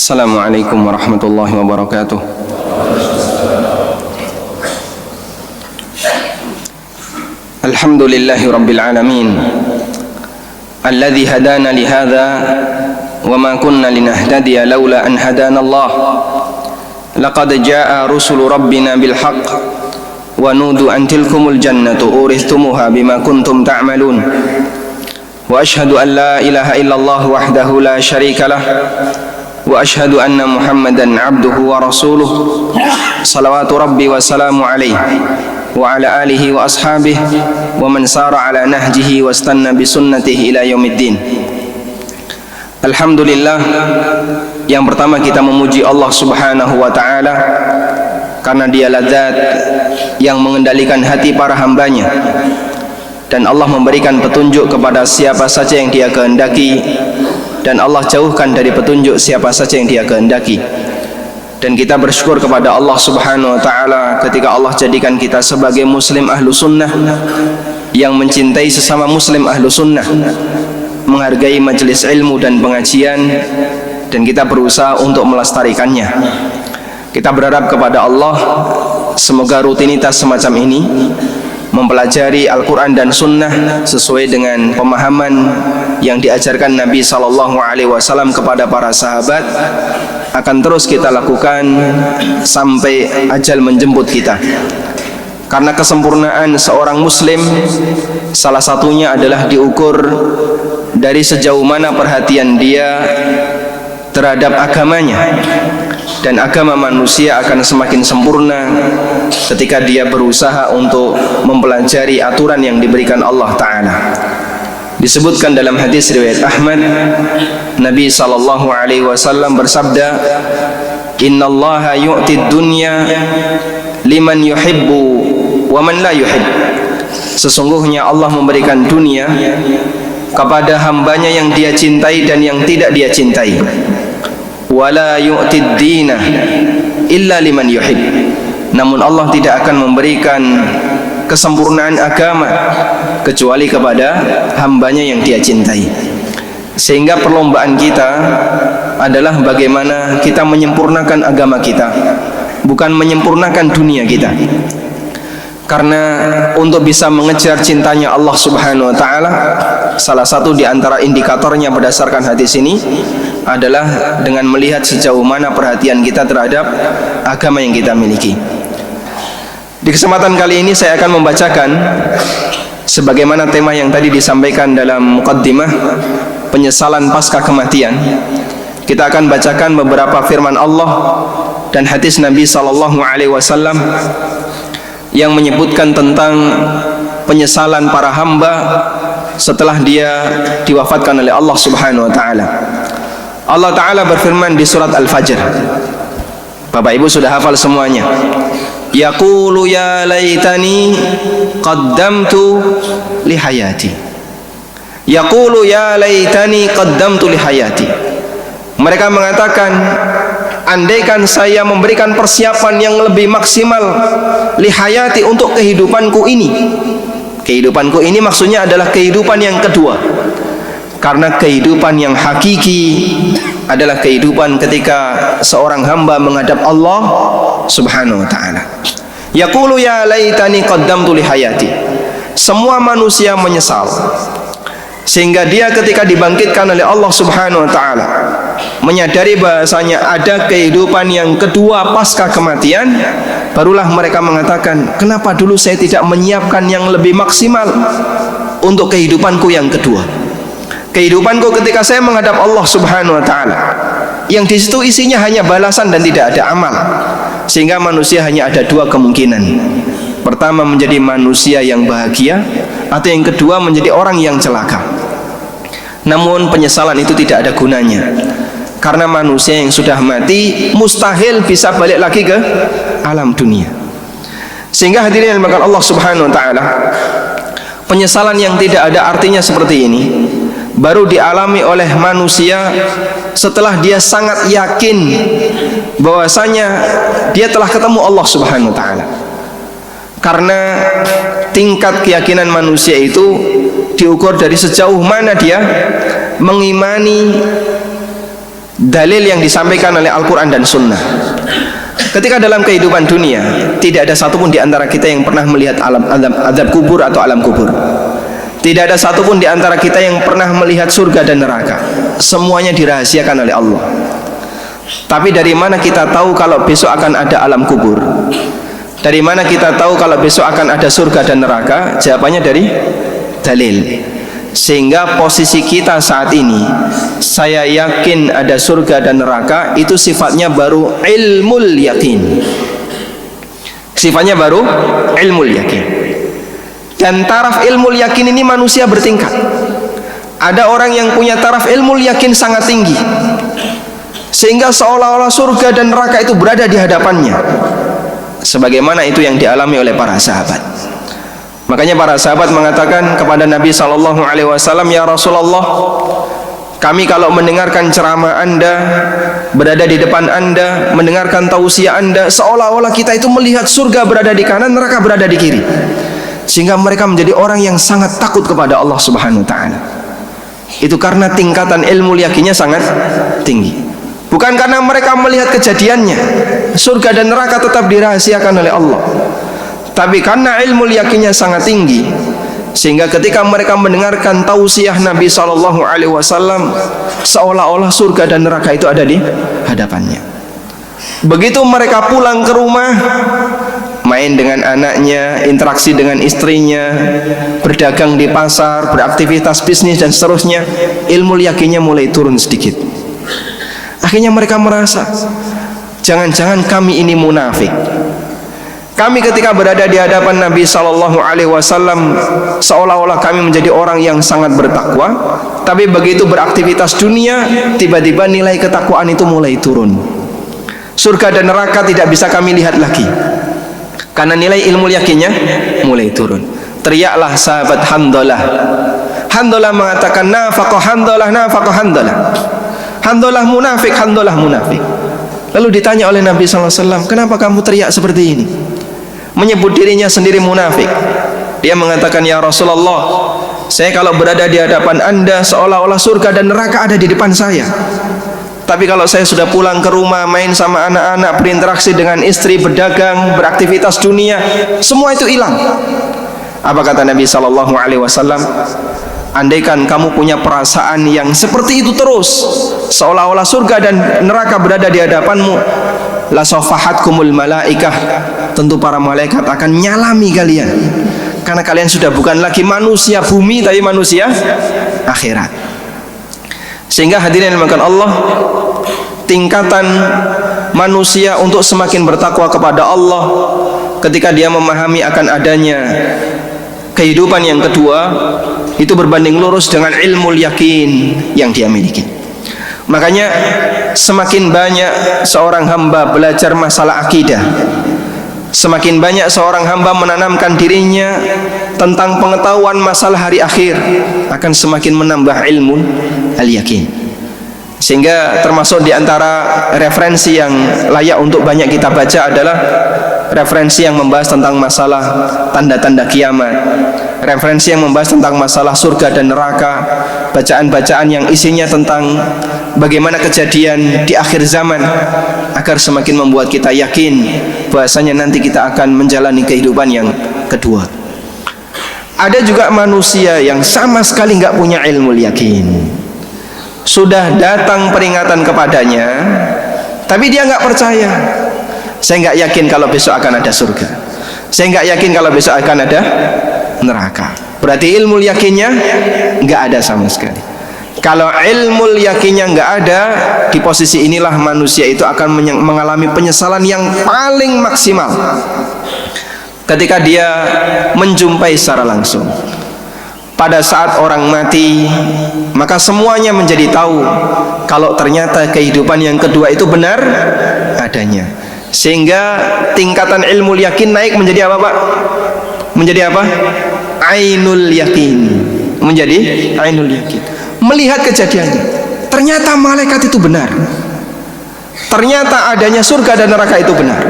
Assalamualaikum warahmatullahi wabarakatuh. Alhamdulillahi rabbil alamin alladzi hadana li hadza wa ma kunna linahtadiya laula an hadana Allah. Laqad jaa rusulu rabbina bil haqq wa nudu an tilkumul jannatu uristumuha bima kuntum ta'malun. Wa ashhadu an la ilaha illallah wahdahu la syarika lah wa ashhadu anna Muhammadan abduhu wa rasuluh. Salawatu rabbi wa salamu alaihi wa ala alihi wa ashabihi wa man sara ala nahjihi wa istanna bi sunnatihi ila yaumiddin. Alhamdulillah, yang pertama kita memuji Allah Subhanahu wa taala karena Dialah zat yang mengendalikan hati para hambanya, dan Allah memberikan petunjuk kepada siapa saja yang Dia kehendaki, dan Allah jauhkan dari petunjuk siapa saja yang Dia kehendaki. Dan kita bersyukur kepada Allah Subhanahu wa taala ketika Allah jadikan kita sebagai muslim ahlu sunnah yang mencintai sesama muslim ahlu sunnah, menghargai majelis ilmu dan pengajian, dan kita berusaha untuk melestarikannya. Kita berharap kepada Allah semoga rutinitas semacam ini, mempelajari Al-Quran dan Sunnah sesuai dengan pemahaman yang diajarkan Nabi SAW kepada para sahabat, akan terus kita lakukan sampai ajal menjemput kita. Karena kesempurnaan seorang muslim salah satunya adalah diukur dari sejauh mana perhatian dia terhadap agamanya. Dan agama manusia akan semakin sempurna ketika dia berusaha untuk mempelajari aturan yang diberikan Allah Ta'ala. Disebutkan dalam hadis riwayat Ahmad, Nabi SAW bersabda, Innallaha yu'tid dunya liman yuhibbu wa man la yuhib. Sesungguhnya Allah memberikan dunia kepada hambanya yang Dia cintai dan yang tidak Dia cintai. Wala yu'tid dina illa liman yuhib. Namun Allah tidak akan memberikan kesempurnaan agama kecuali kepada hambanya yang Dia cintai. Sehingga perlombaan kita adalah bagaimana kita menyempurnakan agama kita, bukan menyempurnakan dunia kita. Karena untuk bisa mengejar cintanya Allah Subhanahu wa taala, salah satu di antara indikatornya berdasarkan hadis ini adalah dengan melihat sejauh mana perhatian kita terhadap agama yang kita miliki. Di kesempatan kali ini saya akan membacakan sebagaimana tema yang tadi disampaikan dalam muqaddimah, penyesalan pasca kematian. Kita akan bacakan beberapa firman Allah dan hadis Nabi SAW yang menyebutkan tentang penyesalan para hamba setelah dia diwafatkan oleh Allah Subhanahu wa taala. Allah Ta'ala berfirman di surat Al-Fajr. Bapak Ibu sudah hafal semuanya. Yaqulu ya laitani qaddamtu li hayati. Yaqulu ya laitani qaddamtu li hayati. Mereka mengatakan, andaikan saya memberikan persiapan yang lebih maksimal li hayati, untuk kehidupanku ini. Kehidupanku ini maksudnya adalah kehidupan yang kedua. Karena kehidupan yang hakiki adalah kehidupan ketika seorang hamba menghadap Allah Subhanahu wa taala. Yaqulu ya laitani qaddamtu li hayati. Semua manusia menyesal, sehingga dia ketika dibangkitkan oleh Allah Subhanahu wa taala menyadari bahasanya ada kehidupan yang kedua pasca kematian, barulah mereka mengatakan, kenapa dulu saya tidak menyiapkan yang lebih maksimal untuk kehidupanku yang kedua. Kehidupanku ketika saya menghadap Allah Subhanahu wa taala, yang di situ isinya hanya balasan dan tidak ada amal. Sehingga manusia hanya ada dua kemungkinan. Pertama, menjadi manusia yang bahagia, atau yang kedua menjadi orang yang celaka. Namun penyesalan itu tidak ada gunanya, karena manusia yang sudah mati mustahil bisa balik lagi ke alam dunia. Sehingga hadirin yang dimuliakan Allah Subhanahu wa taala, penyesalan yang tidak ada artinya seperti ini baru dialami oleh manusia setelah dia sangat yakin bahwasanya dia telah ketemu Allah Subhanahu wa taala. Karena tingkat keyakinan manusia itu diukur dari sejauh mana dia mengimani dalil yang disampaikan oleh Al-Quran dan Sunnah. Ketika dalam kehidupan dunia tidak ada satupun di antara kita yang pernah melihat azab kubur atau alam kubur. Tidak ada satupun di antara kita yang pernah melihat surga dan neraka. Semuanya dirahasiakan oleh Allah. Tapi dari mana kita tahu kalau besok akan ada alam kubur? Dari mana kita tahu kalau besok akan ada surga dan neraka? Jawabannya dari dalil. Sehingga posisi kita saat ini, saya yakin ada surga dan neraka, itu sifatnya baru ilmul yakin. Sifatnya baru ilmul yakin. Dan taraf ilmul yakin ini manusia bertingkat. Ada orang yang punya taraf ilmul yakin sangat tinggi, sehingga seolah-olah surga dan neraka itu berada di hadapannya, sebagaimana itu yang dialami oleh para sahabat. Makanya para sahabat mengatakan kepada Nabi SAW, ya Rasulullah, kami kalau mendengarkan ceramah Anda, berada di depan Anda, mendengarkan tausiah Anda, seolah-olah kita itu melihat surga berada di kanan, neraka berada di kiri, sehingga mereka menjadi orang yang sangat takut kepada Allah Subhanahu wa Ta'ala. Itu karena tingkatan ilmu yakinnya sangat tinggi, bukan karena mereka melihat kejadiannya. Surga dan neraka tetap dirahasiakan oleh Allah, tapi karena ilmu yakinnya sangat tinggi, sehingga ketika mereka mendengarkan tausiah Nabi SAW, seolah-olah surga dan neraka itu ada di hadapannya. Begitu mereka pulang ke rumah, main dengan anaknya, interaksi dengan istrinya, berdagang di pasar, beraktivitas bisnis dan seterusnya, ilmu yakinnya mulai turun sedikit. Akhirnya mereka merasa, jangan-jangan kami ini munafik. Kami ketika berada di hadapan Nabi SAW, seolah-olah kami menjadi orang yang sangat bertakwa, tapi begitu beraktivitas dunia, tiba-tiba nilai ketakwaan itu mulai turun. Surga dan neraka tidak bisa kami lihat lagi, karena nilai ilmu yakinnya mulai turun. Teriaklah sahabat Handalah. Handalah mengatakan, nafaqah Handalah, nafaqah Handalah. Handalah munafik, Handalah munafik. Lalu ditanya oleh Nabi SAW, kenapa kamu teriak seperti ini? Menyebut dirinya sendiri munafik. Dia mengatakan, ya Rasulullah, saya kalau berada di hadapan Anda, seolah-olah surga dan neraka ada di depan saya. Tapi kalau saya sudah pulang ke rumah, main sama anak-anak, berinteraksi dengan istri, berdagang, beraktivitas dunia, semua itu hilang. Apa kata Nabi SAW? Andaikan kamu punya perasaan yang seperti itu terus, seolah-olah surga dan neraka berada di hadapanmu, la safahatkumul malaikah, tentu para malaikat akan nyalami kalian, karena kalian sudah bukan lagi manusia bumi, tapi manusia akhirat. Sehingga hadirin yang dimuliakan Allah, tingkatan manusia untuk semakin bertakwa kepada Allah ketika dia memahami akan adanya kehidupan yang kedua, itu berbanding lurus dengan ilmu yakin yang dia miliki. Makanya semakin banyak seorang hamba belajar masalah akidah, semakin banyak seorang hamba menanamkan dirinya tentang pengetahuan masalah hari akhir, akan semakin menambah ilmu al-yakin. Sehingga termasuk di antara referensi yang layak untuk banyak kita baca adalah referensi yang membahas tentang masalah tanda-tanda kiamat, referensi yang membahas tentang masalah surga dan neraka, bacaan-bacaan yang isinya tentang bagaimana kejadian di akhir zaman, agar semakin membuat kita yakin bahwasanya nanti kita akan menjalani kehidupan yang kedua. Ada juga manusia yang sama sekali nggak punya ilmu yakin. Sudah datang peringatan kepadanya, tapi dia nggak percaya. Saya nggak yakin kalau besok akan ada surga. Saya nggak yakin kalau besok akan ada neraka. Berarti ilmu yakinnya nggak ada sama sekali. Kalau ilmu yakinnya nggak ada, di posisi inilah manusia itu akan mengalami penyesalan yang paling maksimal ketika dia menjumpai secara langsung. Pada saat orang mati, maka semuanya menjadi tahu kalau ternyata kehidupan yang kedua itu benar adanya. Sehingga tingkatan ilmu yakin naik menjadi apa, Pak? Menjadi apa? Ainul yakin. Menjadi ainul yakin. Melihat kejadiannya, ternyata malaikat itu benar, ternyata adanya surga dan neraka itu benar,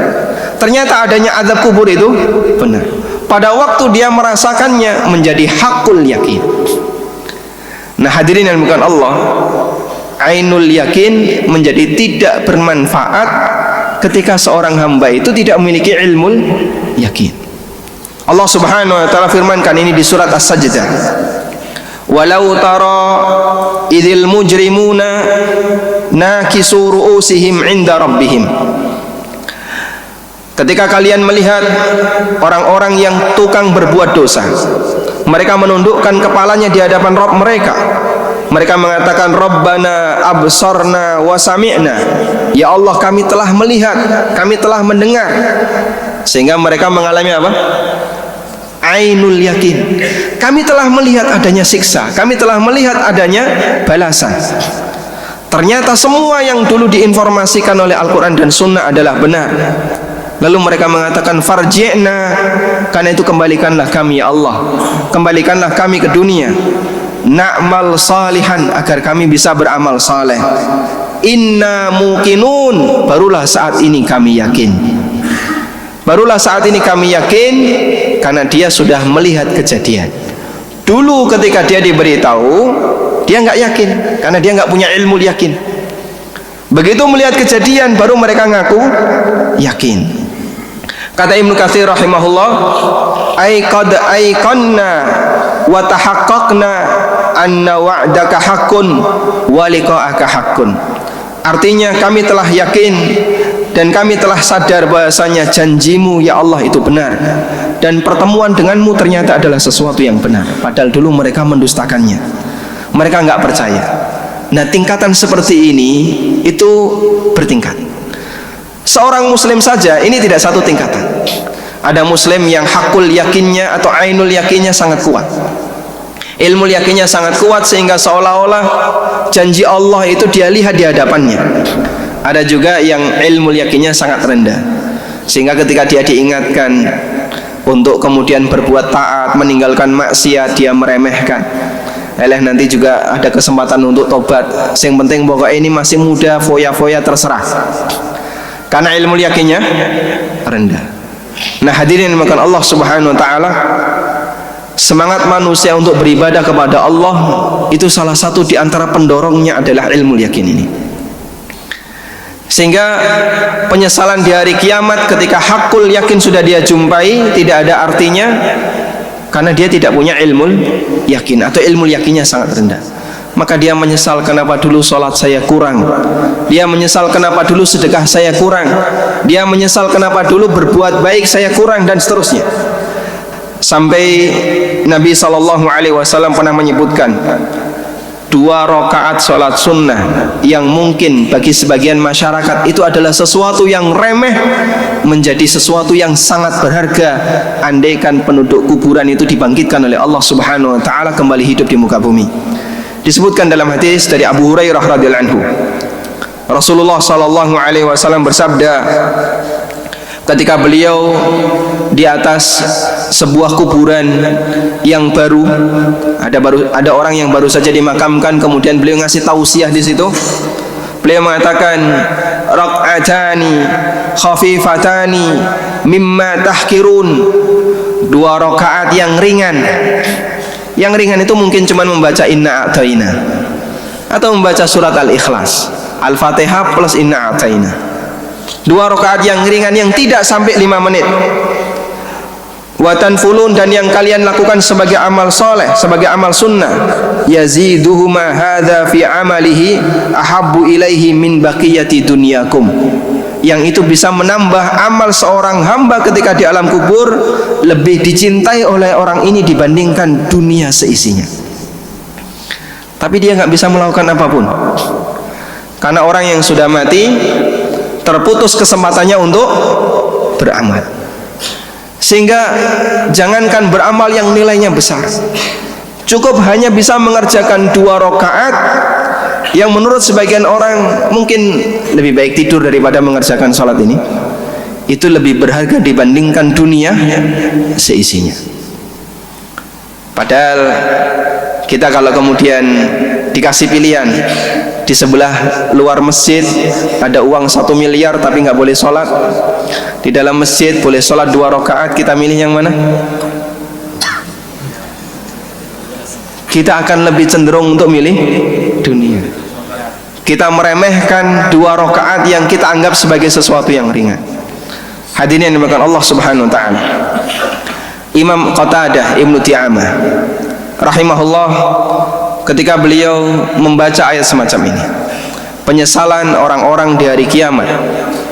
ternyata adanya azab kubur itu benar. Pada waktu dia merasakannya, menjadi hakul yakin. Nah hadirin yang bukan Allah, ainul yakin menjadi tidak bermanfaat ketika seorang hamba itu tidak memiliki ilmu yakin. Allah Subhanahu wa taala firmankan ini di surat As-Sajdah, walau tara idzil mujrimuna nakisu ru'usihim 'inda rabbihim. Ketika kalian melihat orang-orang yang tukang berbuat dosa, mereka menundukkan kepalanya di hadapan Rabb mereka. Mereka mengatakan, Rabbana absarna wa sami'na. Ya Allah, kami telah melihat, kami telah mendengar. Sehingga mereka mengalami apa? Ainul yakin. Kami telah melihat adanya siksa, kami telah melihat adanya balasan. Ternyata semua yang dulu diinformasikan oleh Al-Quran dan Sunnah adalah benar. Lalu mereka mengatakan, farji'na, karena itu kembalikanlah kami ya Allah, kembalikanlah kami ke dunia, na'mal salihan, agar kami bisa beramal saleh. Inna muqinun, barulah saat ini kami yakin. Barulah saat ini kami yakin, karena dia sudah melihat kejadian. Dulu ketika dia diberitahu, dia nggak yakin, karena dia nggak punya ilmu yakin. Begitu melihat kejadian, baru mereka ngaku yakin. Kata Ibnu Katsir rahimahullah, ai qad aiqanna wa tahaqqaqna anna wa'daka haqqun wa liqa'aka haqqun. Artinya kami telah yakin dan kami telah sadar bahasanya janjimu ya Allah itu benar, dan pertemuan denganmu ternyata adalah sesuatu yang benar. Padahal dulu mereka mendustakannya, mereka nggak percaya. Nah, tingkatan seperti ini itu bertingkat. Seorang muslim saja ini tidak satu tingkatan. Ada muslim yang hakul yakinnya atau ainul yakinnya sangat kuat, ilmu yakinnya sangat kuat, sehingga seolah-olah janji Allah itu dia lihat di hadapannya. Ada juga yang ilmu yakinnya sangat rendah, sehingga ketika dia diingatkan untuk kemudian berbuat taat, meninggalkan maksiat, dia meremehkan. Nanti juga ada kesempatan untuk tobat, yang penting pokoknya ini masih muda, foya-foya terserah, karena ilmu yakinnya rendah. Nah, hadirin dimakan Allah Subhanahu wa taala, semangat manusia untuk beribadah kepada Allah itu salah satu di antara pendorongnya adalah ilmu yakin ini. Sehingga penyesalan di hari kiamat ketika hakul yakin sudah dia jumpai tidak ada artinya, karena dia tidak punya ilmu yakin atau ilmu yakinnya sangat rendah. Maka dia menyesal kenapa dulu sholat saya kurang, dia menyesal kenapa dulu sedekah saya kurang, dia menyesal kenapa dulu berbuat baik saya kurang, dan seterusnya. Sampai Nabi SAW pernah menyebutkan 2 rakaat sholat sunnah yang mungkin bagi sebagian masyarakat itu adalah sesuatu yang remeh, menjadi sesuatu yang sangat berharga andaikan penduduk kuburan itu dibangkitkan oleh Allah Subhanahu wa taala kembali hidup di muka bumi. Disebutkan dalam hadis dari Abu Hurairah radhiyallahu anhu, Rasulullah sallallahu alaihi wasallam bersabda ketika beliau di atas sebuah kuburan yang baru, ada orang yang baru saja dimakamkan, kemudian beliau ngasih tausiah di situ. Beliau mengatakan, raq'atani khafifatani mimma tahkirun, 2 rakaat yang ringan. Yang ringan itu mungkin cuma membaca inna a'taina atau membaca surat al-ikhlas, al-fatihah plus inna a'taina. 2 rakaat yang ringan yang tidak sampai 5 menit. Wa tanfulun, dan yang kalian lakukan sebagai amal soleh, sebagai amal sunnah, yaziduhuma hadza fi amalihi ahabbu ilaihi min baqiyati dunyakum, yang itu bisa menambah amal seorang hamba ketika di alam kubur lebih dicintai oleh orang ini dibandingkan dunia seisinya. Tapi dia nggak bisa melakukan apapun, karena orang yang sudah mati terputus kesempatannya untuk beramal. Sehingga jangankan beramal yang nilainya besar, cukup hanya bisa mengerjakan 2 rakaat yang menurut sebagian orang mungkin lebih baik tidur daripada mengerjakan sholat ini, itu lebih berharga dibandingkan dunia seisinya. Padahal kita kalau kemudian dikasih pilihan, di sebelah luar masjid ada uang 1 miliar tapi nggak boleh sholat, di dalam masjid boleh sholat 2 rakaat, kita milih yang mana? Kita akan lebih cenderung untuk milih dunia. kita meremehkan 2 rakaat yang kita anggap sebagai sesuatu yang ringan. Hadirin yang dimuliakan Allah Subhanahu wa taala. Imam Qatadah Ibnu Di'amah rahimahullah ketika beliau membaca ayat semacam ini, penyesalan orang-orang di hari kiamat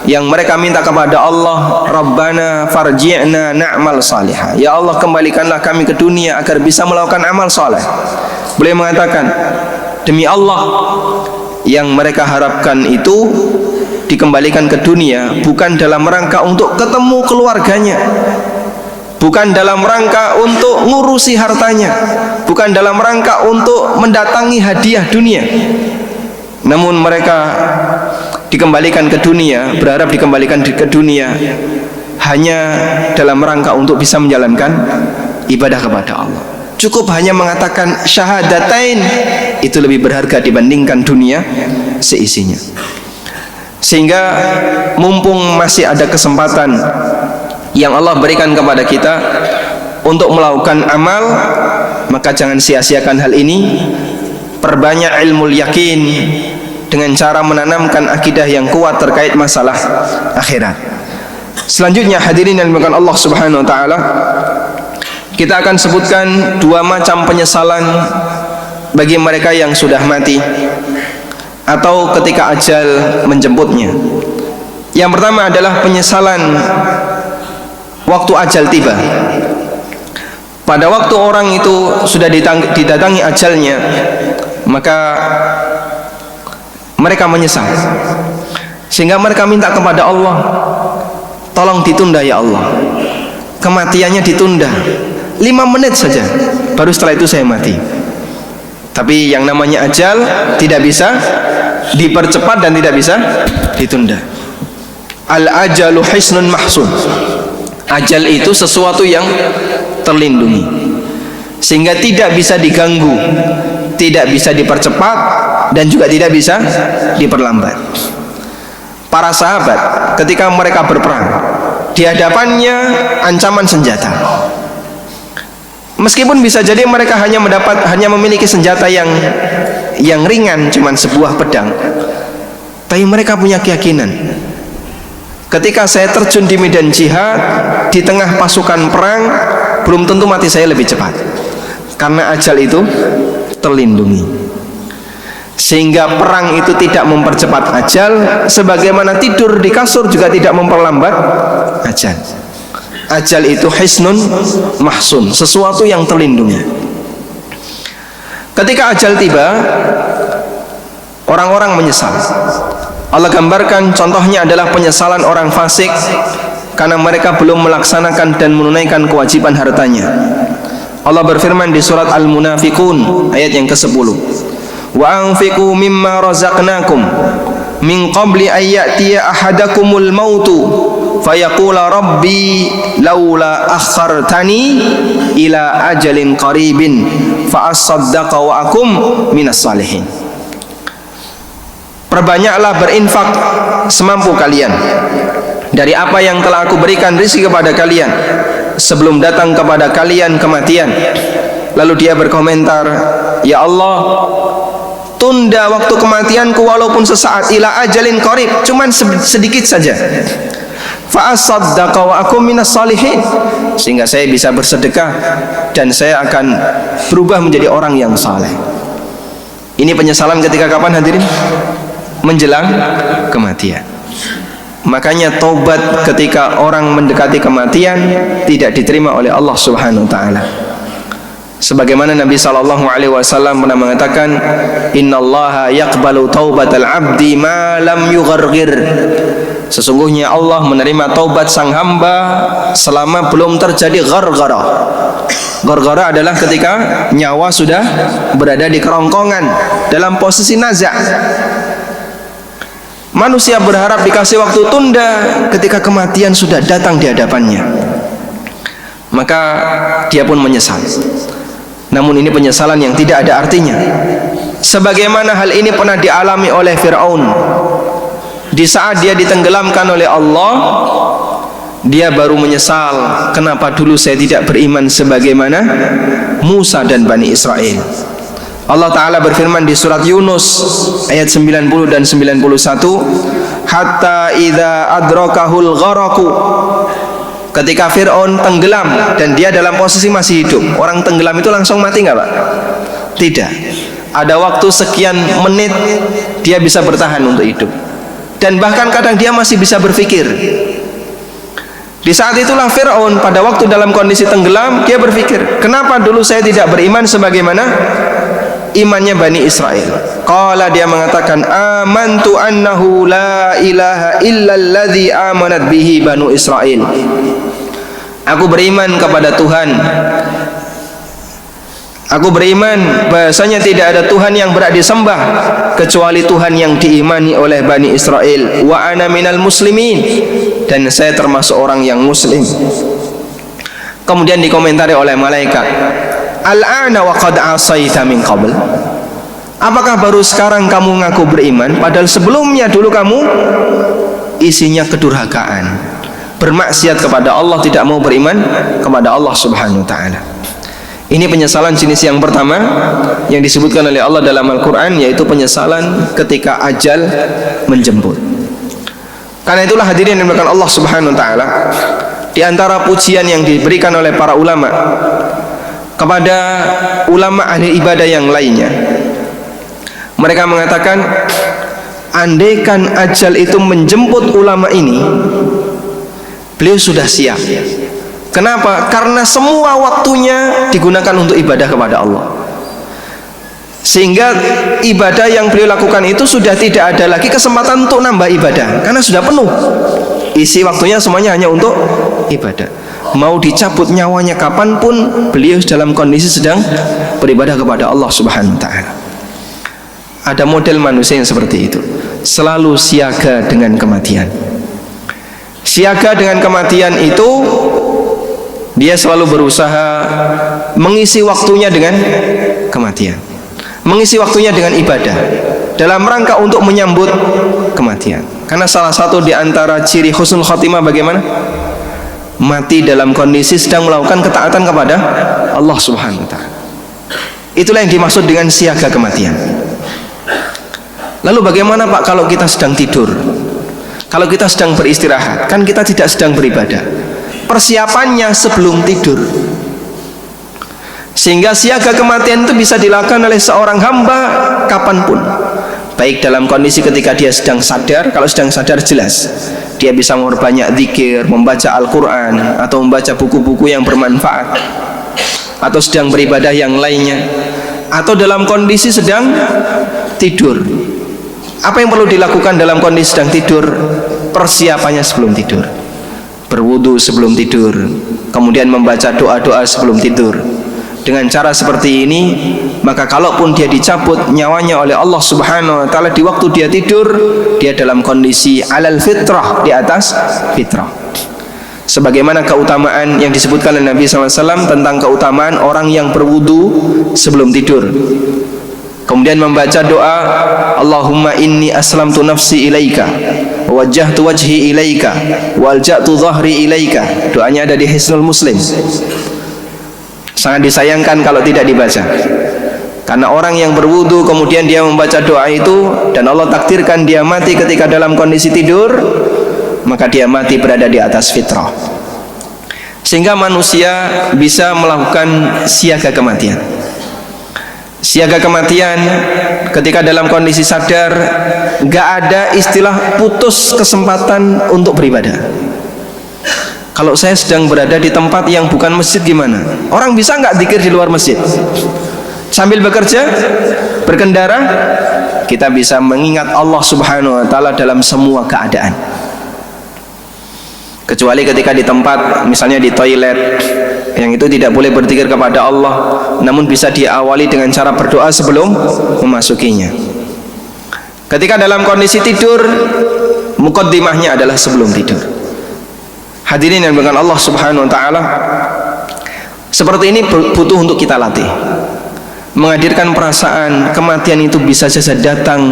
yang mereka minta kepada Allah, Rabbana farji'na na'mal salihah, ya Allah kembalikanlah kami ke dunia agar bisa melakukan amal saleh. Beliau mengatakan, demi Allah, yang mereka harapkan itu dikembalikan ke dunia bukan dalam rangka untuk ketemu keluarganya, bukan dalam rangka untuk ngurusi hartanya, bukan dalam rangka untuk mendatangi hadiah dunia, namun mereka dikembalikan ke dunia, berharap dikembalikan ke dunia hanya dalam rangka untuk bisa menjalankan ibadah kepada Allah. Cukup hanya mengatakan syahadatain, itu lebih berharga dibandingkan dunia seisinya. Sehingga mumpung masih ada kesempatan yang Allah berikan kepada kita untuk melakukan amal, maka jangan sia-siakan hal ini. Perbanyak ilmu yakin dengan cara menanamkan akidah yang kuat terkait masalah akhirat. Selanjutnya hadirin yang dimuliakan Allah Subhanahu wa taala, kita akan sebutkan 2 macam penyesalan bagi mereka yang sudah mati atau ketika ajal menjemputnya. Yang pertama adalah penyesalan waktu ajal tiba. Pada waktu orang itu sudah didatangi ajalnya, maka mereka menyesal, sehingga mereka minta kepada Allah, tolong ditunda ya Allah, kematiannya ditunda 5 menit saja, baru setelah itu saya mati. Tapi yang namanya ajal tidak bisa dipercepat dan tidak bisa ditunda. Al-ajalu hisnun mahsun. Ajal itu sesuatu yang terlindungi, sehingga tidak bisa diganggu, tidak bisa dipercepat, dan juga tidak bisa diperlambat. Para sahabat ketika mereka berperang, di hadapannya ancaman senjata. Meskipun bisa jadi mereka hanya memiliki senjata yang ringan, cuman sebuah pedang, tapi mereka punya keyakinan, ketika saya terjun di medan jihad di tengah pasukan perang, belum tentu mati saya lebih cepat, karena ajal itu terlindungi. Sehingga perang itu tidak mempercepat ajal, sebagaimana tidur di kasur juga tidak memperlambat ajal. Ajal itu hisnun mahsun, sesuatu yang terlindungi. Ketika ajal tiba, orang-orang menyesal. Allah gambarkan contohnya adalah penyesalan orang fasik karena mereka belum melaksanakan dan menunaikan kewajiban hartanya. Allah berfirman di surat Al-Munafiqun ayat yang ke-10, wa anfiqu mimma razaqnakum min qabli ayyatiya ahadakumul mautu fayaqula rabbi laula akhartani ila ajalin qaribin fa asaddaqa wa akum minas salihin. Perbanyaklah berinfak semampu kalian dari apa yang telah aku berikan rezeki kepada kalian sebelum datang kepada kalian kematian. Lalu dia berkomentar, ya Allah, tunda waktu kematianku walaupun sesaat, ila ajalin qarib, cuman sedikit saja. Fa asaddaqa wa akum minas salihin, sehingga saya bisa bersedekah dan saya akan berubah menjadi orang yang saleh. Ini penyesalan ketika kapan hadirin? Menjelang kematian. Makanya taubat ketika orang mendekati kematian tidak diterima oleh Allah Subhanahu wa taala. Sebagaimana Nabi SAW pernah mengatakan, innallaha yaqbalu taubatal abdi ma lam yugharghir. Sesungguhnya Allah menerima taubat sang hamba selama belum terjadi gharghara. Gharghara adalah ketika nyawa sudah berada di kerongkongan dalam posisi naza'. Manusia berharap dikasih waktu tunda ketika kematian sudah datang di hadapannya, maka dia pun menyesal. Namun ini penyesalan yang tidak ada artinya. Sebagaimana hal ini pernah dialami oleh Fir'aun. Di saat dia ditenggelamkan oleh Allah, dia baru menyesal, kenapa dulu saya tidak beriman sebagaimana Musa dan Bani Israel. Allah Ta'ala berfirman di surat Yunus ayat 90 dan 91, hatta idza adrakahul gharaku, ketika Fir'aun tenggelam dan dia dalam posisi masih hidup. Orang tenggelam itu langsung mati nggak Pak? Tidak, ada waktu sekian menit dia bisa bertahan untuk hidup, dan bahkan kadang dia masih bisa berpikir. Di saat itulah Fir'aun pada waktu dalam kondisi tenggelam, dia berpikir, kenapa dulu saya tidak beriman sebagaimana imannya Bani Israel. Qala, dia mengatakan, amantu annahu la ilaha illalladzi amanat bihi Banu Israel. Aku beriman kepada Tuhan. Aku beriman bahasanya tidak ada Tuhan yang berhak disembah kecuali Tuhan yang diimani oleh Bani Israel. Wa ana minal muslimin, dan saya termasuk orang yang muslim. Kemudian dikomentari oleh malaikat, al-ana wa qad asaita min qabl. Apakah baru sekarang kamu ngaku beriman, padahal sebelumnya dulu kamu isinya kedurhakaan, bermaksiat kepada Allah, tidak mau beriman kepada Allah Subhanahu wa taala. Ini penyesalan jenis yang pertama yang disebutkan oleh Allah dalam Al-Quran, yaitu penyesalan ketika ajal menjemput. Karena itulah hadirin yang dimuliakan Allah Subhanahu wa taala, di antara pujian yang diberikan oleh para ulama kepada ulama ahli ibadah yang lainnya, mereka mengatakan, andaikan ajal itu menjemput ulama ini, beliau sudah siap. Kenapa? Karena semua waktunya digunakan untuk ibadah kepada Allah, sehingga ibadah yang beliau lakukan itu sudah tidak ada lagi kesempatan untuk nambah ibadah, karena sudah penuh. Isi waktunya semuanya hanya untuk ibadah. Mau dicabut nyawanya kapanpun, beliau dalam kondisi sedang beribadah kepada Allah Subhanahu wa taala. Ada model manusia yang seperti itu, selalu siaga dengan kematian. Siaga dengan kematian itu, dia selalu berusaha mengisi waktunya dengan kematian, mengisi waktunya dengan ibadah, dalam rangka untuk menyambut kematian. Karena salah satu di antara ciri husnul khotimah bagaimana? Mati dalam kondisi sedang melakukan ketaatan kepada Allah Subhanahu wa taala. Itulah yang dimaksud dengan siaga kematian. Lalu bagaimana Pak kalau kita sedang tidur? Kalau kita sedang beristirahat, kan kita tidak sedang beribadah. Persiapannya sebelum tidur, sehingga siaga kematian itu bisa dilakukan oleh seorang hamba kapanpun, baik dalam kondisi ketika dia sedang sadar. Kalau sedang sadar jelas dia bisa memperbanyak zikir, membaca Al-Quran, atau membaca buku-buku yang bermanfaat, atau sedang beribadah yang lainnya, atau dalam kondisi sedang tidur. Apa yang perlu dilakukan dalam kondisi sedang tidur? Persiapannya sebelum tidur, berwudu sebelum tidur, kemudian membaca doa-doa sebelum tidur. Dengan cara seperti ini, maka kalaupun dia dicabut nyawanya oleh Allah Subhanahu wa taala di waktu dia tidur, dia dalam kondisi alal fitrah, di atas fitrah. Sebagaimana keutamaan yang disebutkan oleh Nabi SAW tentang keutamaan orang yang berwudu sebelum tidur, kemudian membaca doa, Allahumma inni aslamtu nafsi ilaika, wajjahtu wajhi ilaika, walja'tu dhahri ilaika. Doanya ada di Hisnul Muslim. Sangat disayangkan kalau tidak dibaca, karena orang yang berwudu kemudian dia membaca doa itu, dan Allah takdirkan dia mati ketika dalam kondisi tidur, maka dia mati berada di atas fitrah. Sehingga manusia bisa melakukan siaga kematian. Siaga kematian ketika dalam kondisi sadar, gak ada istilah putus kesempatan untuk beribadah. Kalau saya sedang berada di tempat yang bukan masjid gimana? Orang bisa nggak zikir di luar masjid? Sambil bekerja, berkendara, kita bisa mengingat Allah Subhanahu wa taala dalam semua keadaan. Kecuali ketika di tempat, misalnya di toilet, yang itu tidak boleh berzikir kepada Allah, namun bisa diawali dengan cara berdoa sebelum memasukinya. Ketika dalam kondisi tidur, muqaddimahnya adalah sebelum tidur. Hadirin yang dengan Allah Subhanahu wa taala, seperti ini butuh untuk kita latih. Menghadirkan perasaan kematian itu bisa saja datang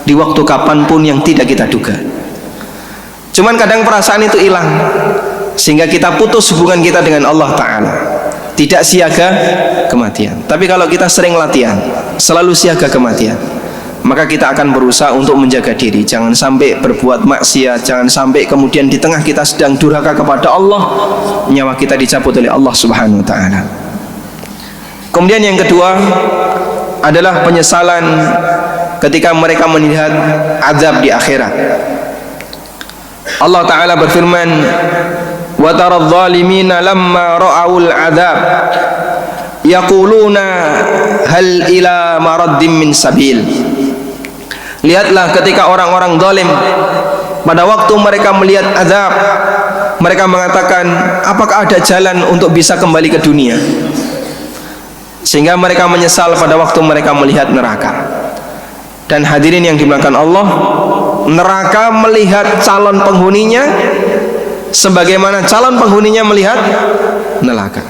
di waktu kapanpun yang tidak kita duga. Cuman kadang perasaan itu hilang, sehingga kita putus hubungan kita dengan Allah Ta'ala. tidak siaga kematian. Tapi kalau kita sering latihan, selalu siaga kematian, maka kita akan berusaha untuk menjaga diri, jangan sampai berbuat maksiat, jangan sampai kemudian di tengah kita sedang durhaka kepada Allah, nyawa kita dicabut oleh Allah Subhanahu wa taala. Kemudian yang kedua adalah penyesalan ketika mereka melihat azab di akhirat. Allah taala berfirman, wa taradz zalimina lamma ra'aul adzab yaquluna hal ila maraddim min sabil. Lihatlah ketika orang-orang zalim pada waktu mereka melihat azab, mereka mengatakan, apakah ada jalan untuk bisa kembali ke dunia? Sehingga mereka menyesal pada waktu mereka melihat neraka. Dan hadirin yang dimuliakan Allah, neraka melihat calon penghuninya sebagaimana calon penghuninya melihat neraka.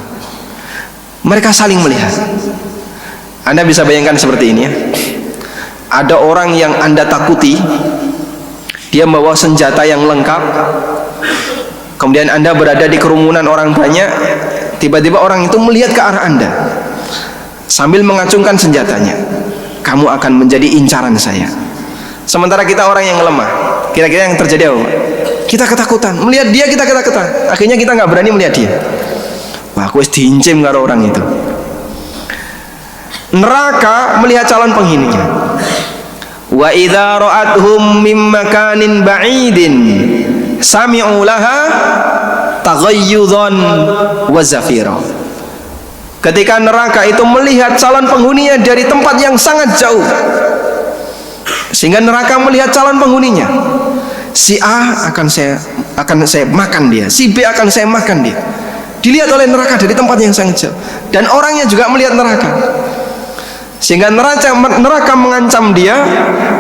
Mereka saling melihat. Anda bisa bayangkan seperti ini ya. Ada orang yang Anda takuti, dia membawa senjata yang lengkap, kemudian Anda berada di kerumunan orang banyak, tiba-tiba orang itu melihat ke arah Anda sambil mengacungkan senjatanya. Kamu akan menjadi incaran saya. Sementara kita orang yang lemah, kira-kira yang terjadi apa? Kita ketakutan, melihat dia kita ketakutan. Akhirnya kita nggak berani melihat dia. Wah, aku diincim karo orang itu. Neraka melihat calon penghuninya. Wa idza ra'athum mim makanin ba'idin sami'u laha taghayyudzan wa zafira. Ketika neraka itu melihat calon penghuninya dari tempat yang sangat jauh, sehingga neraka melihat calon penghuninya. Si A akan saya makan dia, si B akan saya makan dia. Dilihat oleh neraka dari tempat yang sangat jauh, dan orangnya juga melihat neraka, sehingga neraka mengancam dia.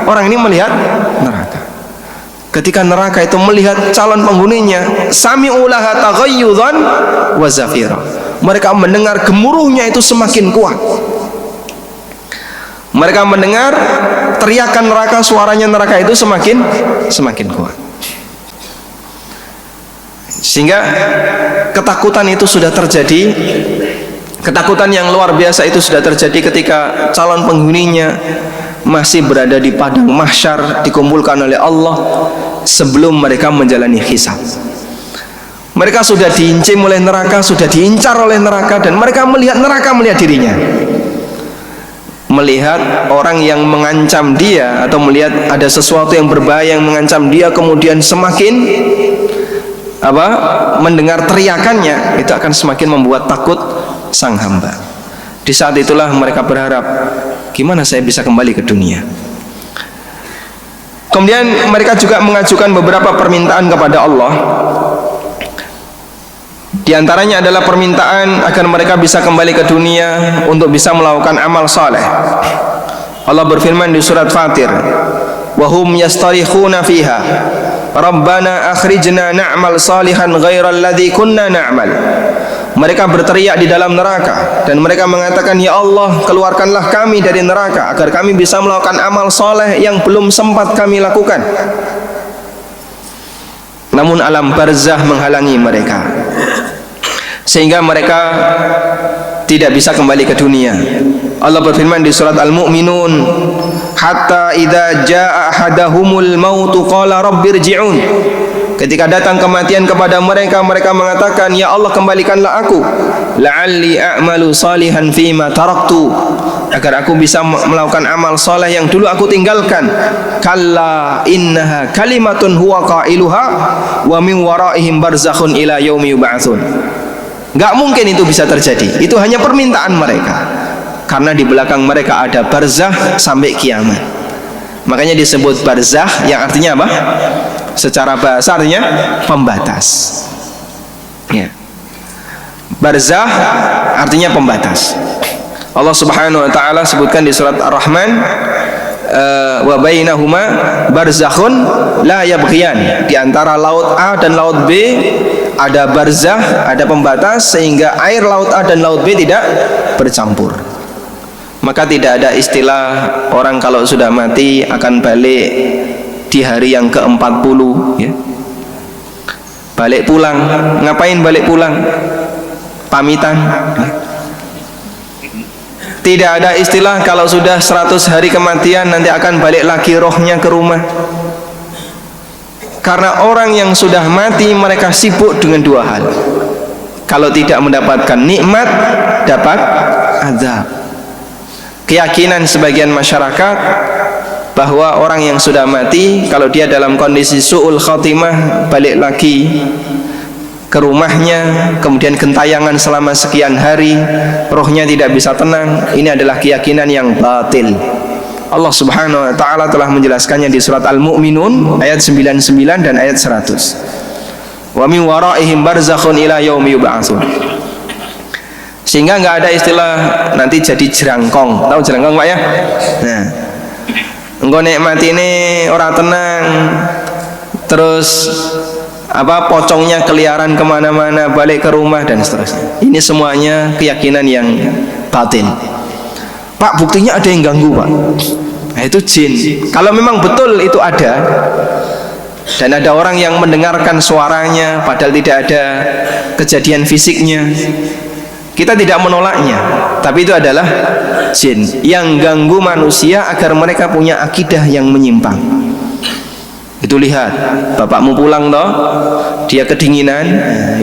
Orang ini melihat neraka. Ketika neraka itu melihat calon penghuninya, sami'u laha taghayyudzan wa zafira. Mereka mendengar gemuruhnya itu semakin kuat. Mereka mendengar teriakan neraka, suaranya neraka itu semakin kuat. Sehingga ketakutan itu sudah terjadi. Ketakutan yang luar biasa itu sudah terjadi ketika calon penghuninya masih berada di padang mahsyar, dikumpulkan oleh Allah sebelum mereka menjalani hisab. Mereka sudah diincim oleh neraka, sudah diincar oleh neraka, dan mereka melihat neraka melihat dirinya. Melihat orang yang mengancam dia, atau melihat ada sesuatu yang berbahaya yang mengancam dia, kemudian semakin mendengar teriakannya, itu akan semakin membuat takut sang hamba. Di saat itulah mereka berharap, gimana saya bisa kembali ke dunia? Kemudian mereka juga mengajukan beberapa permintaan kepada Allah. Di antaranya adalah permintaan agar mereka bisa kembali ke dunia untuk bisa melakukan amal saleh. Allah berfirman di surat Fatir, wa hum yastarikhuna fiha rabbana akhrijna na'mal salihan ghairal ladzi kunna na'mal. Mereka berteriak di dalam neraka dan mereka mengatakan, ya Allah, keluarkanlah kami dari neraka agar kami bisa melakukan amal saleh yang belum sempat kami lakukan. Namun alam barzah menghalangi mereka, sehingga mereka tidak bisa kembali ke dunia. Allah berfirman di surat Al-Mu'minun, hatta idza jaa ahadahumul mautu qala rabbirji'un. Ketika datang kematian kepada mereka, mereka mengatakan, ya Allah, kembalikanlah aku, la'alli a'malu salihan fima taraktu, agar aku bisa melakukan amal saleh yang dulu aku tinggalkan. Kalla innaha kalimatun huwa qailuha wa min waraihim barzakhun ila yaumi yub'atsun. Enggak mungkin itu bisa terjadi. Itu hanya permintaan mereka, karena di belakang mereka ada barzakh sampai kiamat. Makanya disebut barzakh, yang artinya apa? Secara bahasa artinya pembatas. Ya. Barzakh artinya pembatas. Allah Subhanahu wa taala sebutkan di surat Ar-Rahman, wa bainahuma barzakhun la yabghiyan. Di antara laut A dan laut B ada barzakh, ada pembatas, sehingga air laut A dan laut B tidak bercampur. Maka tidak ada istilah orang kalau sudah mati akan balik di hari yang ke-40 ya. Balik pulang. Ngapain balik pulang? pamitan. Tidak ada istilah kalau sudah 100 hari kematian nanti akan balik lagi rohnya ke rumah. Karena orang yang sudah mati mereka sibuk dengan dua hal. Kalau tidak mendapatkan nikmat, dapat azab. Keyakinan sebagian masyarakat bahwa orang yang sudah mati kalau dia dalam kondisi su'ul khatimah balik lagi ke rumahnya, kemudian gentayangan selama sekian hari, rohnya tidak bisa tenang. Ini adalah keyakinan yang batil. Allah Subhanahu wa taala telah menjelaskannya di surat Al-Mu'minun ayat 99 dan ayat 100. Wa min waraihim barzakhun ila yaumi yub'atsun. Sehingga enggak ada istilah nanti jadi jerangkong. Tahu jerangkong Pak ya? Nah, engko nek matine ora tenang terus pocongnya keliaran kemana-mana, balik ke rumah dan seterusnya. Ini semuanya keyakinan yang batil. Pak, buktinya ada yang ganggu Pak. Nah, itu jin. Kalau memang betul itu ada dan ada orang yang mendengarkan suaranya padahal tidak ada kejadian fisiknya, kita tidak menolaknya. Tapi itu adalah jin yang ganggu manusia agar mereka punya akidah yang menyimpang. Itu lihat, bapakmu pulang toh, dia kedinginan,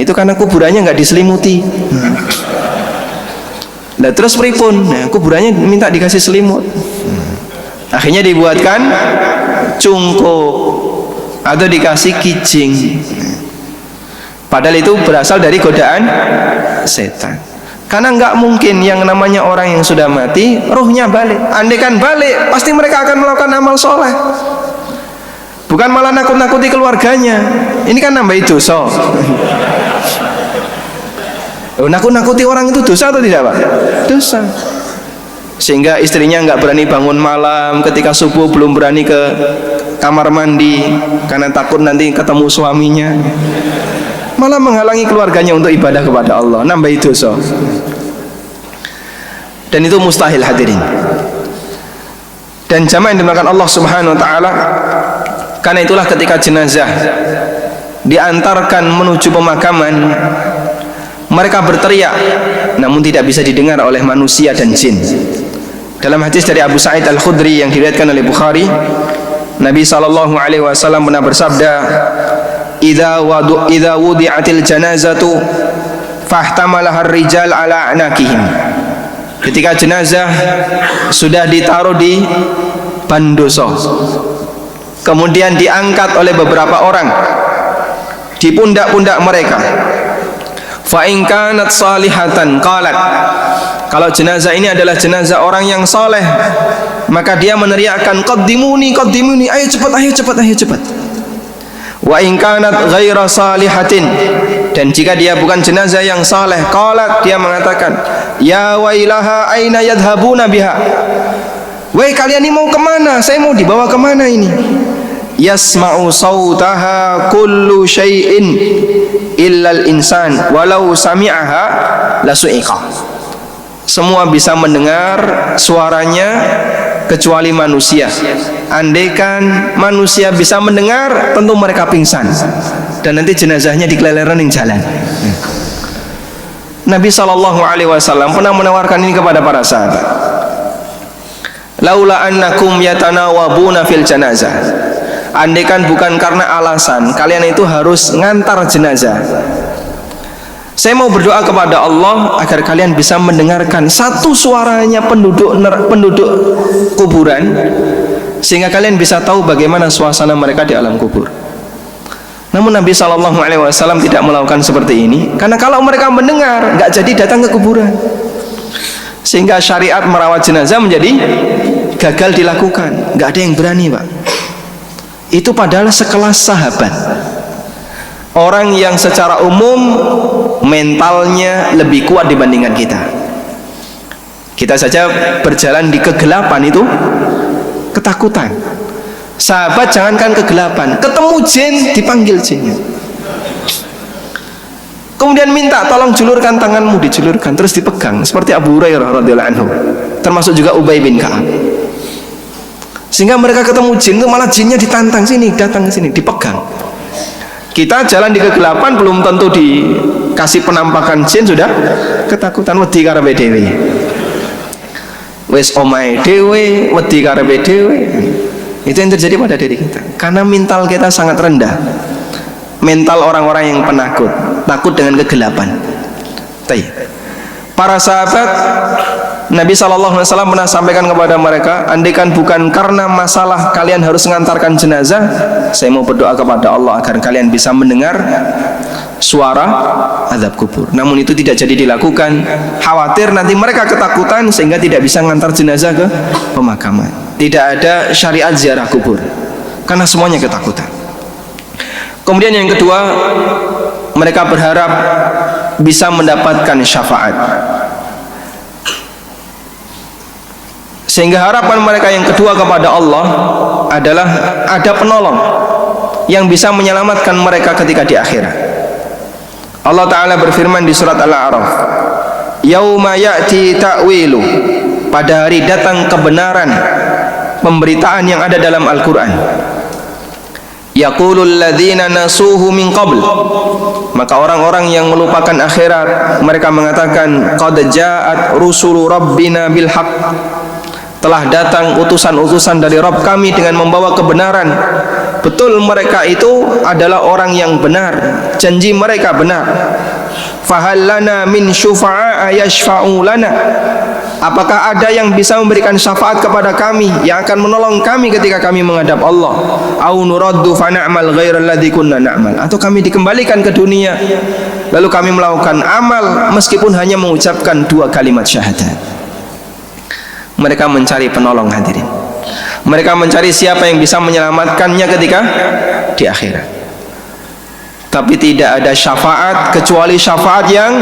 itu karena kuburannya nggak diselimuti. Nah terus pripun? Nah, kuburannya minta dikasih selimut. Akhirnya dibuatkan cungkup atau dikasih kijing. Padahal itu berasal dari godaan setan. Karena nggak mungkin yang namanya orang yang sudah mati, rohnya balik. Andai kan balik, pasti mereka akan melakukan amal soleh. Bukan malah nakut-nakuti keluarganya. Ini kan nambah dosa. Nakut-nakuti orang itu dosa atau tidak Pak? Dosa. Sehingga istrinya nggak berani bangun malam, ketika subuh belum berani ke kamar mandi karena takut nanti ketemu suaminya. Malah menghalangi keluarganya untuk ibadah kepada Allah, nambah dosa. Dan itu mustahil hadirin. Dan jamaah yang dimakan Allah Subhanahu wa taala, karena itulah ketika jenazah diantarkan menuju pemakaman, mereka berteriak namun tidak bisa didengar oleh manusia dan jin. Dalam hadis dari Abu Sa'id Al-Khudri yang diriwayatkan oleh Bukhari, Nabi SAW pernah bersabda, idza wudi'atil janazatu fahtamalaha ar-rijal ala anakihim. Ketika jenazah sudah ditaruh di bandoso, kemudian diangkat oleh beberapa orang di pundak-pundak mereka. Fa in kanat salihatan qalat, kalau jenazah ini adalah jenazah orang yang soleh, maka dia meneriakkan qaddimuni qaddimuni, ayo cepat ayo cepat ayo cepat. Wa in kanat ghaira salihatin, dan jika dia bukan jenazah yang saleh, qalat, dia mengatakan ya wailaha aina yadhhabuna biha, woi kalian ini mau kemana, saya mau dibawa kemana ini? Yasma'u sautaha kullu syai'in illal insan walau sami'aha lasu'iqa. Semua bisa mendengar suaranya kecuali manusia. Andaikan manusia bisa mendengar, tentu mereka pingsan dan nanti jenazahnya dikeleleran di jalan. Nabi SAW pernah menawarkan ini kepada para sahabat. Laula annakum yatanawabuna fil janazah, andaikan bukan karena alasan kalian itu harus ngantar jenazah, saya mau berdoa kepada Allah agar kalian bisa mendengarkan satu suaranya penduduk kuburan, sehingga kalian bisa tahu bagaimana suasana mereka di alam kubur. Namun Nabi SAW tidak melakukan seperti ini, karena kalau mereka mendengar nggak jadi datang ke kuburan, sehingga syariat merawat jenazah menjadi gagal dilakukan. Nggak ada yang berani Pak. Itu padahal sekelas sahabat, orang yang secara umum mentalnya lebih kuat dibandingkan kita. Kita saja berjalan di kegelapan itu ketakutan. Sahabat jangankan kegelapan, ketemu jin dipanggil jinnya, kemudian minta tolong julurkan tanganmu, dijulurkan terus dipegang seperti Abu Hurairah radhiyallahu anhu, termasuk juga Ubay bin Ka'ab. Sehingga mereka ketemu jin itu malah jinnya ditantang, sini datang ke sini, dipegang. Kita jalan di kegelapan belum tentu kasih penampakan jin sudah ketakutan, wedi karepe dhewe. Wis omahe dhewe, wedi karepe dhewe. Itu yang terjadi pada diri kita. Karena mental kita sangat rendah. Mental orang-orang yang penakut, takut dengan kegelapan. Para sahabat Nabi SAW pernah sampaikan kepada mereka, andaikan bukan karena masalah kalian harus mengantarkan jenazah, saya mau berdoa kepada Allah agar kalian bisa mendengar suara azab kubur. Namun itu tidak jadi dilakukan. Khawatir nanti mereka ketakutan sehingga tidak bisa mengantar jenazah ke pemakaman. Tidak ada syariat ziarah kubur karena semuanya ketakutan. Kemudian yang kedua, mereka berharap bisa mendapatkan syafaat. Sehingga harapan mereka yang kedua kepada Allah adalah ada penolong yang bisa menyelamatkan mereka ketika di akhirat. Allah Ta'ala berfirman di surat Al-A'raf, yauma ya'ti ta'wilu, pada hari datang kebenaran pemberitaan yang ada dalam Al-Quran. Yaqulul ladzina nasuhu min qabl, maka orang-orang yang melupakan akhirat mereka mengatakan, qad ja'at rusulu rabbina bil haqq, telah datang utusan-utusan dari Rabb kami dengan membawa kebenaran. Betul, mereka itu adalah orang yang benar, janji mereka benar. Fahal lana min syufa'a yashfa'u lana, apakah ada yang bisa memberikan syafaat kepada kami, yang akan menolong kami ketika kami menghadap Allah? Au nuraddu fa na'mal ghairal ladzi kunna na'mal, atau kami dikembalikan ke dunia lalu kami melakukan amal meskipun hanya mengucapkan 2 kalimat syahadat. Mereka mencari penolong, hadirin. Mereka mencari siapa yang bisa menyelamatkannya ketika di akhirat. Tapi tidak ada syafaat kecuali syafaat yang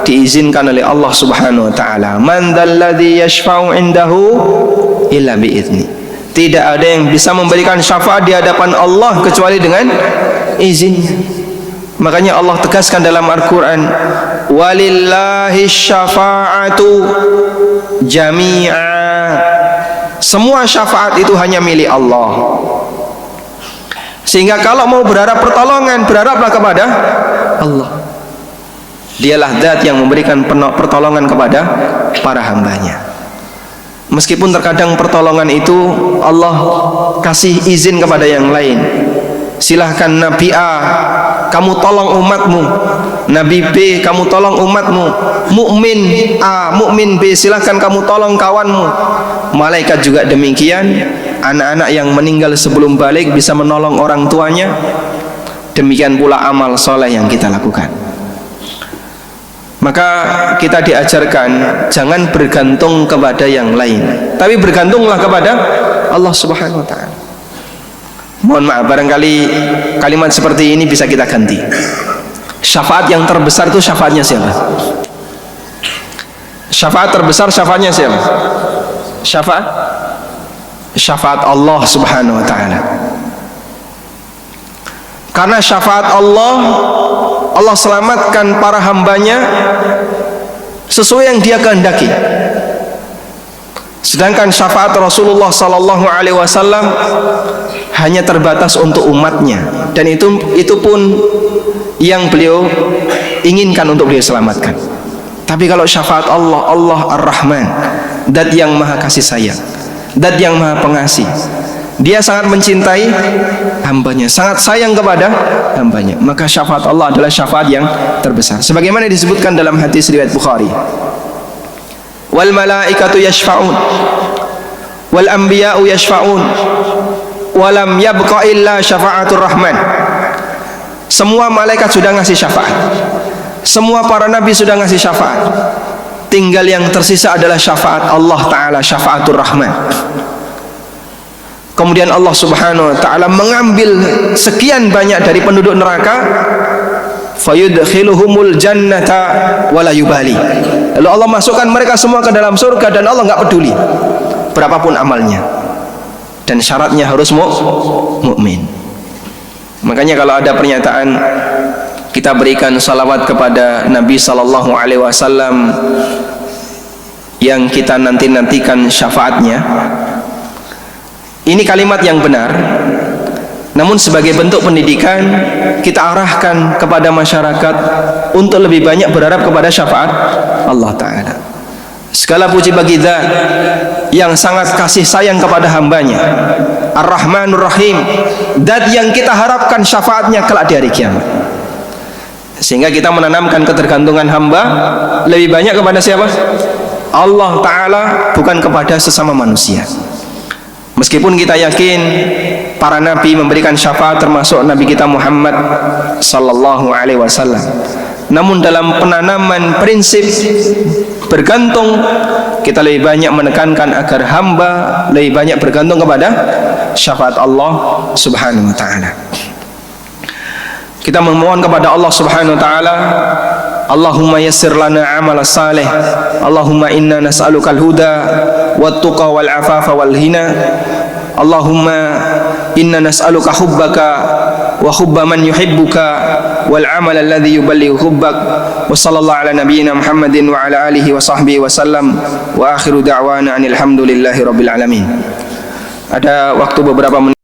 diizinkan oleh Allah Subhanahu wa taala. Man dzalladzi yashfa'u 'indahu illa bi'izni. Tidak ada yang bisa memberikan syafaat di hadapan Allah kecuali dengan izinnya. Makanya Allah tegaskan dalam Al-Quran, walillahi syafa'atu jami'a, semua syafaat itu hanya milik Allah. Sehingga kalau mau berharap pertolongan, berharaplah kepada Allah. Dialah zat yang memberikan pertolongan kepada para hambanya. Meskipun terkadang pertolongan itu Allah kasih izin kepada yang lain. Silahkan Nabi A, kamu tolong umatmu. Nabi B, kamu tolong umatmu. Mukmin A, mukmin B, silahkan kamu tolong kawanmu. Malaikat juga demikian. Anak-anak yang meninggal sebelum balik bisa menolong orang tuanya. Demikian pula amal soleh yang kita lakukan. Maka kita diajarkan jangan bergantung kepada yang lain, tapi bergantunglah kepada Allah Subhanahu wa ta'ala. Mohon maaf, barangkali kalimat seperti ini bisa kita ganti. Syafaat yang terbesar itu syafaatnya siapa? Syafaat terbesar syafaatnya siapa? Syafaat Allah Subhanahu wa ta'ala. Karena syafaat Allah, Allah selamatkan para hambanya sesuai yang Dia kehendaki. Sedangkan syafaat Rasulullah sallallahu alaihi wasallam hanya terbatas untuk umatnya, dan itu pun yang beliau inginkan untuk beliau selamatkan. Tapi kalau syafaat Allah, Allah Ar-Rahman, zat yang maha kasih sayang, zat yang maha pengasih. Dia sangat mencintai hambanya, sangat sayang kepada hambanya. Maka syafaat Allah adalah syafaat yang terbesar. Sebagaimana disebutkan dalam hadis riwayat Bukhari, wal malaikatu yashfa'un wal anbiya'u yashfa'un walam yabqa illa syafa'atur rahman. Semua malaikat sudah ngasih syafaat, semua para nabi sudah ngasih syafaat, tinggal yang tersisa adalah syafaat Allah Ta'ala, syafa'atur rahman. Kemudian Allah Subhanahu wa ta'ala mengambil sekian banyak dari penduduk neraka, fayudkhiluhumul jannata wala yubali. Lalu Allah masukkan mereka semua ke dalam surga dan Allah nggak peduli berapapun amalnya, dan syaratnya harus mukmin. Makanya kalau ada pernyataan kita berikan salawat kepada Nabi sallallahu alaihi wasallam yang kita nantikan syafaatnya, ini kalimat yang benar, Namun sebagai bentuk pendidikan, kita arahkan kepada masyarakat untuk lebih banyak berharap kepada syafaat Allah Ta'ala. Segala puji bagi Zat yang sangat kasih sayang kepada hambanya, Ar-Rahmanur Rahim, Zat yang kita harapkan syafaatnya kelak di hari kiamat. Sehingga kita menanamkan ketergantungan hamba lebih banyak kepada siapa? Allah Ta'ala, bukan kepada sesama manusia. Meskipun kita yakin para nabi memberikan syafaat, termasuk Nabi kita Muhammad sallallahu alaihi wasallam, namun dalam penanaman prinsip bergantung, kita lebih banyak menekankan agar hamba lebih banyak bergantung kepada syafaat Allah Subhanahu wa ta'ala. Kita memohon kepada Allah Subhanahu wa ta'ala, Allahumma yassir lana amala salih, Allahumma inna nas'alukal huda wat tuqa wal afafa wal hina, Allahumma inna nas'aluka hubbaka wa hubba man yuhibbuka wal amal alladhi yuballighu hubbak, wa sallallahu ala nabiyyina Muhammadin wa ala alihi wa sahbihi wa sallam, wa akhiru da'wana anil hamdulillahi rabbil alamin. Ada waktu beberapa menit.